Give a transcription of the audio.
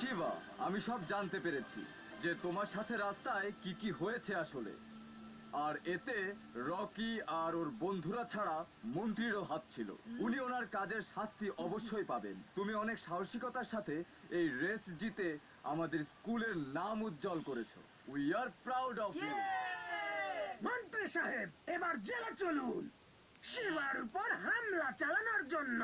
শিবা, আমি সব জানতে পেরেছি যে তোমার সাথে রাস্তায় কি কি হয়েছে আসলে। আর এতে রকি আর ওর বন্ধুরা ছাড়া মন্ত্রীরও হাত ছিল। উনি ওনার কাজের শাস্তি অবশ্যই পাবেন। তুমি অনেক সাহসিকতার সাথে এই রেস জিতে আমাদের স্কুলের নাম উজ্জ্বল করেছো। We are proud of you. মন্ত্রী সাহেব, এবার জেলে চলুন শিবার উপর হামলা চালানোর জন্য।